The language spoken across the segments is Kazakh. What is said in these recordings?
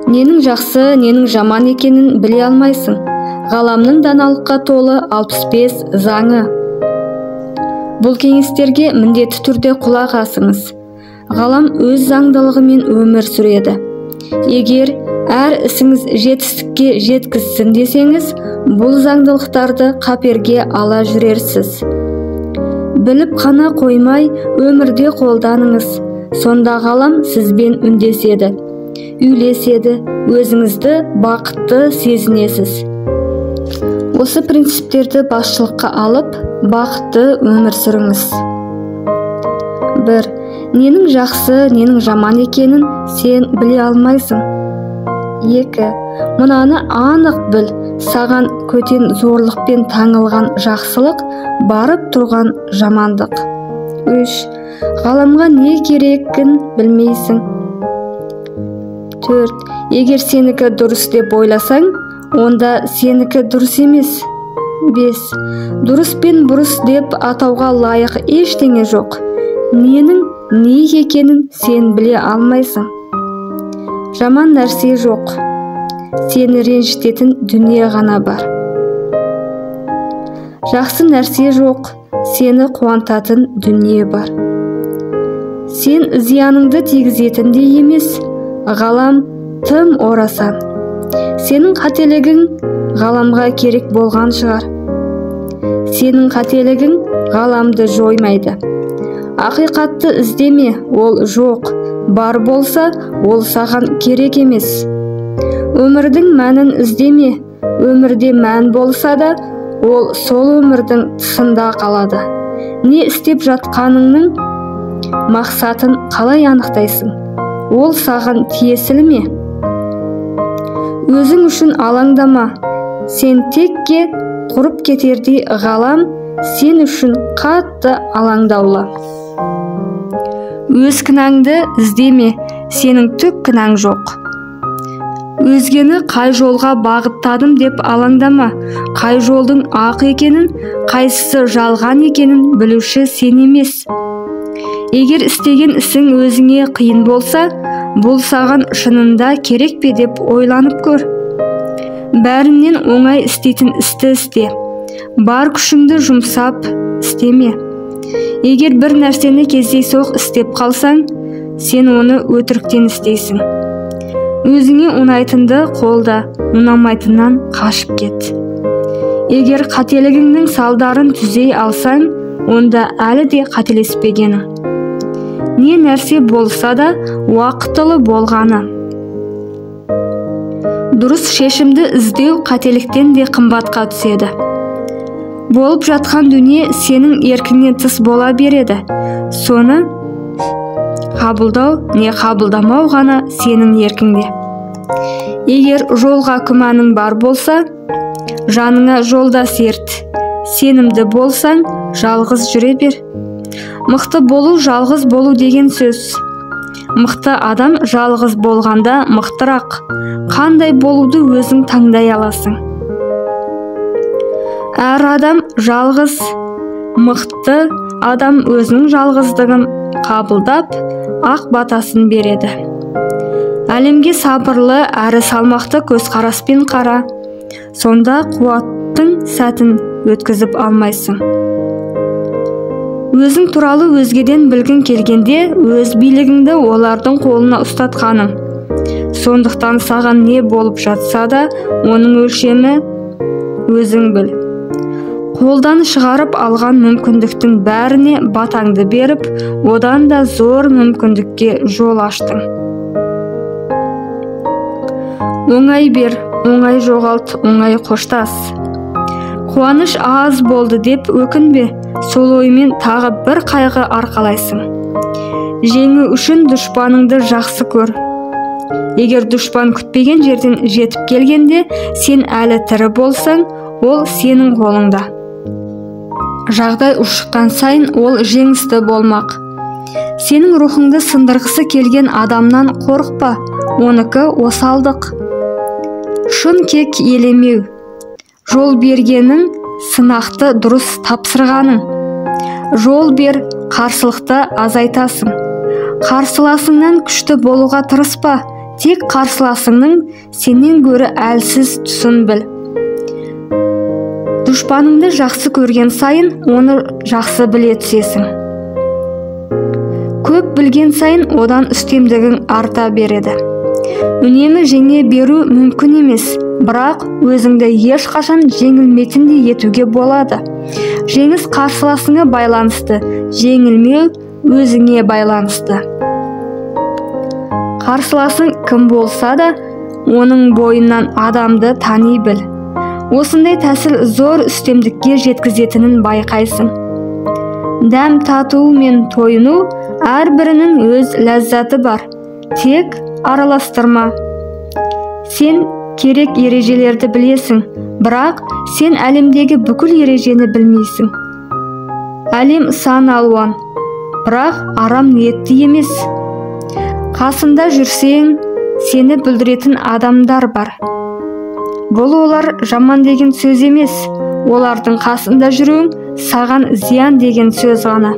Ненің жақсы, ненің жаман екенін біле алмайсың. Ғаламның даналыққа толы 65 заңы. Бұл кеңестерге міндетті түрде құлақ асыңыз. Ғалам өз заңдылығымен өмір сүреді. Егер әр ісіңіз жетістікке жеткізсін десеңіз, бұл заңдылықтарды қаперге ала жүрерсіз. Біліп қана қоймай, өмірде қолданыңыз. Сонда ғалам сізбен үндеседі, үйлеседі, өзіңізді бақытты сезінесіз. Осы принциптерді басшылыққа алып, бақытты өмір сүріңіз. 1. Ненің жақсы, ненің жаман екенін сен біле алмайсың. 2. Мұнаны анық біл, саған көтен зорлықпен таңылған жақсылық, барып тұрған жамандық. 3. Ғаламға не керекін білмейсің. 4. Егер сенікі дұрыс деп ойласаң, онда сенікі дұрыс емес. 5. Дұрыс пен бұрыс деп атауға лайық ештеңе жоқ. Ненің не екенін сен біле алмайсың. Жаман нәрсе жоқ. Сені ренжітетін дүние ғана бар. Жақсы нәрсе жоқ. Сені қуантатын дүние бар. Сен зияныңды тигізетін де емес. Ғалам тым орасан. Сенің қателігің ғаламға керек болған шығар. Сенің қателігің ғаламды жоймайды. Ақиқатты іздеме, ол жоқ. Бар болса, ол саған керек емес. Өмірдің мәнін іздеме. Өмірде мән болса да, ол сол өмірдің тысында қалады. Не істеп жатқаныңның мақсатын қалай анықтайсың? Ол саған тиесілі ме? Өзің үшін алаңдама. Сен текке құрып кетердей ғалам сен үшін қатты алаңдаулы. Өз кінәңді іздеме, сенің түк кінәң жоқ. Өзгені қай жолға бағыттадым деп алаңдама. Қай жолдың ақ екенін, қайсысы жалған екенін білуші сен емес. Егер істеген ісің өзіңе қиын болса, бұл саған шынында керек пе деп ойланып көр. Бәрінен оңай істейтін істі істе. Бар күшіңді жұмсап істеме. Егер бір нәрсені кездейсоқ істеп қалсаң, сен оны өтіріктен істейсің. Өзіңе ұнайтынды қолда, ұнамайтыннан қашып кет. Егер қателігіңнің салдарын түзей алсаң, онда әлі де қателеспегенің. Не нәрсе болса да уақытылы болғаны. Дұрыс шешімді іздеу қателіктен де қымбатқа түседі. Болып жатқан дүние сенің еркіңнен тыс бола береді. Соны қабылдау не қабылдамау ғана сенің еркіңде. Егер жолға күмәнің бар болса, жаныңа жолдас ерт. Сенімді болсаң, жалғыз жүре бер. Мықты болу жалғыз болу деген сөз. Мықты адам жалғыз болғанда мықтырақ. Қандай болуды өзің таңдай аласың. Әр адам жалғыз, мықты адам өзінің жалғыздығын қабылдап, ақ батасын береді. Әлемге сабырлы әрі салмақты көзқараспен қара, сонда қуаттың сәтін өткізіп алмайсың. Өзің туралы өзгеден білгің келгенде, өз билігіңді олардың қолына ұстатқаның. Сондықтан саған не болып жатса да, оның өлшемі өзің біл. Қолдан шығарып алған мүмкіндіктің бәріне батаңды беріп, одан да зор мүмкіндікке жол аштың. Оңай бер, оңай жоғалт, оңай қоштас. Қуаныш аз болды деп өкінбе, сол оймен тағы бір қайғы арқалайсың. Жеңу үшін дұшпаныңды жақсы көр. Егер дұшпан күтпеген жерден жетіп келгенде, сен әлі тірі болсаң, ол сенің қолыңда. Жағдай ушыққан сайын ол жеңісті болмақ. Сенің рухыңды сындырғысы келген адамнан қорықпа, оныкі осалдық. Шын кек елемеу. Жол бергенің сынақты дұрыс тапсырғаның. Жол бер, қарсылықты азайтасың. Қарсыласыңнан күшті болуға тырыспа, Тек қарсыласыңның сенен гөрі әлсіз тұсын біл. Дұшпаныңды жақсы көрген сайын оны жақсы біле түсесің. Көп білген сайын одан үстемдігің арта береді. Үнемі жеңе беру мүмкін емес, бірақ өзіңді ешқашан жеңілмейтіндей етуге болады. Жеңіс қарсыласыңа байланысты, жеңілмеу өзіңе байланысты. Қарсыласың кім болса да, оның бойынан адамды тани біл. Осындай тәсіл зор үстемдікке жеткізетінін байқайсың. Дәм тату мен тойыну әрбірінің өз ләззаты бар. Тек араластырма. Сен керек ережелерді білесің, бірақ сен әлемдегі бүкіл ережені білмейсің. Әлем сан алуан, бірақ арам ниетті емес. Қасында жүрсең, сені бүлдіретін адамдар бар. Бұл олар жаман деген сөз емес, олардың қасында жүруің саған зиян деген сөз ғана.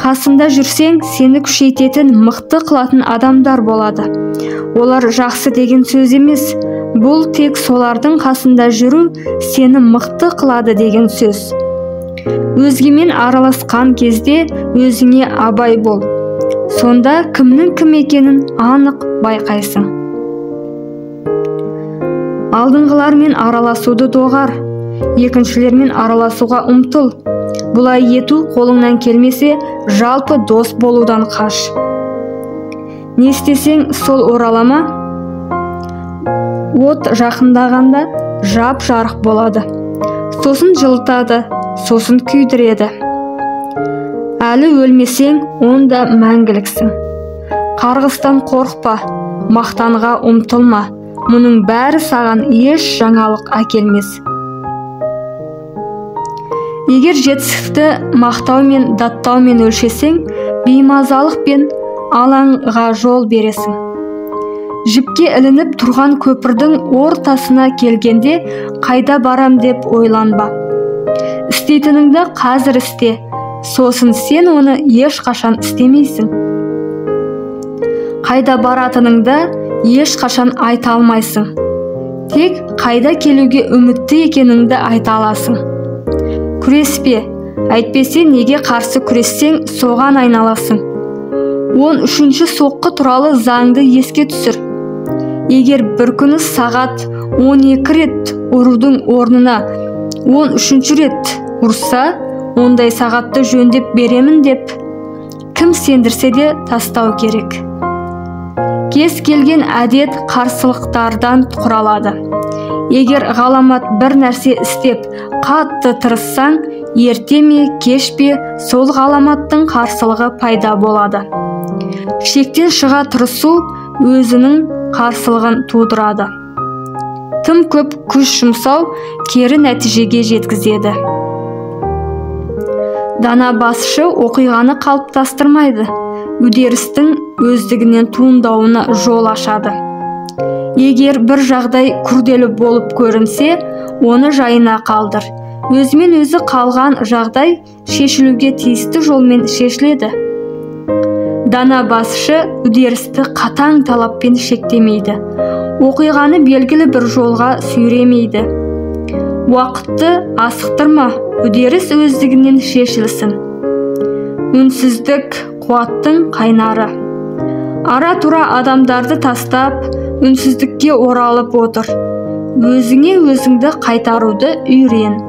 Қасында жүрсең, сені күшейтетін, мықты қылатын адамдар болады. Олар жақсы деген сөз емес, бұл тек солардың қасында жүру сені мықты қылады деген сөз. Өзгемен араласқан кезде өзіңе абай бол. Сонда кімнің кім екенін анық байқайсың. Алдыңғылармен араласуды доғар, екіншілермен араласуға ұмтыл. Бұлай ету қолыңнан келмесе, жалпы дос болудан қаш. Не істесең, сол оралама. От жақындағанда жап-жарық болады. Сосын жылытады, сосын күйдіреді. Әлі өлмесең, онда мәңгіліксің. Қарғыстан қорықпа, мақтанға ұмтылма. Мұның бәрі саған еш жаңалық әкелмес. Егер жетістікті мақтаумен, даттаумен өлшесең, беймазалықпен алаңға жол бересің. Жіпке ілініп тұрған көпірдің ортасына келгенде қайда барам деп ойланба. Істейтініңді қазір істе, сосын сен оны ешқашан істемейсің. Қайда баратыныңды ешқашан айта алмайсың. Тек қайда келуге үмітті екеніңді айта аласың. Күреспе, әйтпесе неге қарсы күрессең, соған айналасың. 13-ші соққы туралы заңды еске түсір. Егер бір күні сағат 12 рет ұрудың орнына 13-ші рет ұрса, ондай сағатты жөндеп беремін деп кім сендірсе де тастау керек. Кез келген әдет қарсылықтардан құралады. Егер ғаламат бір нәрсе істеп, қатты тырыссаң, ерте ме, кеш пе, сол ғаламаттың қарсылығы пайда болады. Шектен шыға тырысу өзінің қарсылығын тудырады. Тым көп күш жұмсау кері нәтижеге жеткізеді. Дана басшы оқиғаны қалыптастырмайды, үдерістің өздігінен туындауына жол ашады. Егер бір жағдай күрделі болып көрінсе, оны жайына қалдыр. Өзімен өзі қалған жағдай шешілуге тиісті жолмен шешіледі. Дана басшы үдерісті қатаң талаппен шектемейді. Оқиғаны белгілі бір жолға сүйремейді. Уақытты асықтырма, үдеріс өздігінен шешілсін. Үнсіздік қуаттың қайнары. Ара-тұра адамдарды тастап, үнсіздікке оралып отыр. Өзіңе өзіңді қайтаруды үйрен.